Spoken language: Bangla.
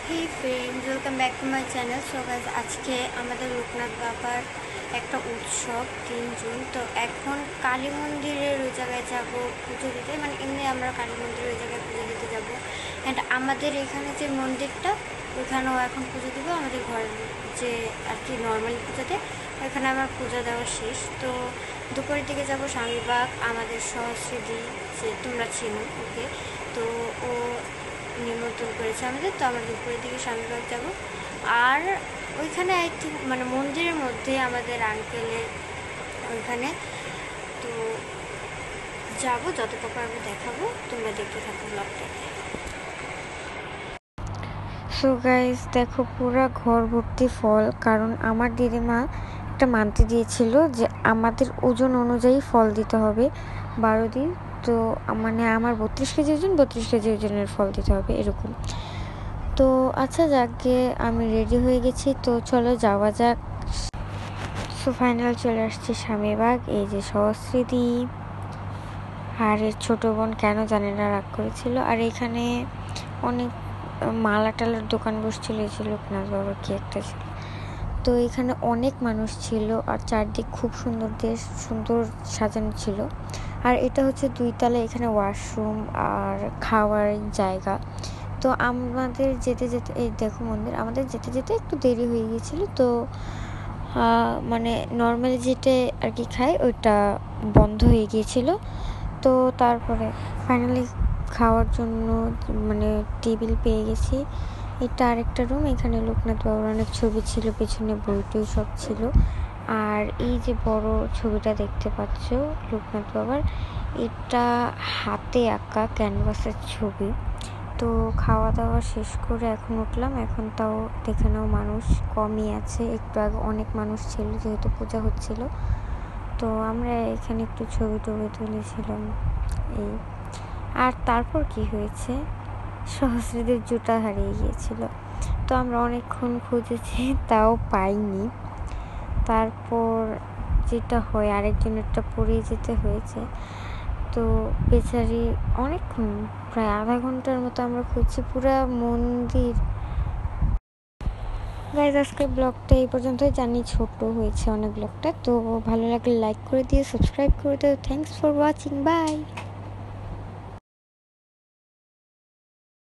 Hey friends, welcome back to my channel. So guys, আজকে আমাদের লোকনাথ বাবার একটা উৎসব 3 জুন। তো এখন কালী মন্দিরের ওই জায়গায় যাব পুজো দিতে, মানে এমনি আমরা কালী মন্দিরের ওই জায়গায় পুজো দিতে যাব। অ্যান্ড আমাদের এখানে যে মন্দিরটা, ওইখানেও এখন পুজো দিব। আমাদের ঘরের যে আর কি নর্মালি পুজো দেয়, ওইখানে আমার পুজো দেওয়া শেষ। তো দুপুরের দিকে যাব স্বামীবাগ, আমাদের সহস্রী, যে তোমরা চিনো ওকে। তো ও নিমন্ত্রণ করেছে আমাদের, তো আমরা দুপুরের দিকে স্বামীবাগ যাব। আর ওইখানে আই থিঙ্ক মানে মন্দিরের মধ্যে আমাদের আঙ্কেলের ওইখানে, তো যাব, যতটা পারবো দেখাবো, তোমরা দেখতে থাকো ব্লগটাকে। সো গাইস, দেখো পুরা ঘর ভর্তি ফল, কারণ আমার দিদিমা একটা মানতে দিয়েছিল যে আমাদের ওজন অনুযায়ী ফল দিতে হবে 12 দিন। তো মানে আমার 32 কেজি ওজন, 32 কেজি ওজনের ফল দিতে হবে এরকম। তো আচ্ছা যাকে, আমি রেডি হয়ে গেছি, তো চলো যাওয়া যাক। সো ফাইনাল চলে আসছি স্বামীবাগ। এই যে সহস্রী আর এর ছোটো বোন কেন জানে না রাগ করেছিল। আর এখানে অনেক মালা টালার দোকান বসছিল, এই যে লোকনাথ বাবার কি একটা ছিল। তো এখানে অনেক মানুষ ছিল, আর চারদিক খুব সুন্দর সাজানো ছিল। আর এটা হচ্ছে 2 তলা, এখানে ওয়াশরুম আর খাওয়ার জায়গা। তো আমাদের যেতে যেতে, এই দেখো মন্দির, আমাদের যেতে যেতে একটু দেরি হয়ে গিয়েছিল। তো মানে নর্মালি যেটা আর কি খাই, ওইটা বন্ধ হয়ে গিয়েছিল। তো তারপরে ফাইনালি খাওয়ার জন্য মানে টেবিল পেয়ে গেছি। এটা আরেকটা রুম, এখানে লোকনাথ বাবার অনেক ছবি ছিল, পেছনে বই টই সব ছিল। আর এই যে বড় ছবিটা দেখতে পাচ্ছ লোকনাথ বাবার, এটা হাতে আঁকা ক্যানভাসের ছবি। তো খাওয়া দাওয়া শেষ করে এখন উঠলাম। এখন তাও দেখে নাও মানুষ কমই আছে, একটু আগে অনেক মানুষ ছিল যেহেতু পূজা হচ্ছিল। তো আমরা এখানে একটু ছবি টবি তুলেছিলাম এই। আর তারপর কি হয়েছে, সহস্রীদের জুতা হারিয়ে গিয়েছিল। তো আমরা অনেকক্ষণ খুঁজেছি, তাও পাইনি। তারপর যেটা হয়, আরেকজনেরটা পড়ে যেতে হয়েছে। তো বেচারি অনেকক্ষণ, প্রায় আধা ঘন্টার মতো আমরা খুঁজছি পুরা মন্দির। গাইজ, আজকের ব্লগটা এই পর্যন্তই, জানি ছোট হয়েছে অনেক ব্লগটা। তো ভালো লাগলে লাইক করে দিও, সাবস্ক্রাইব করে দিও। Thanks for watching, by.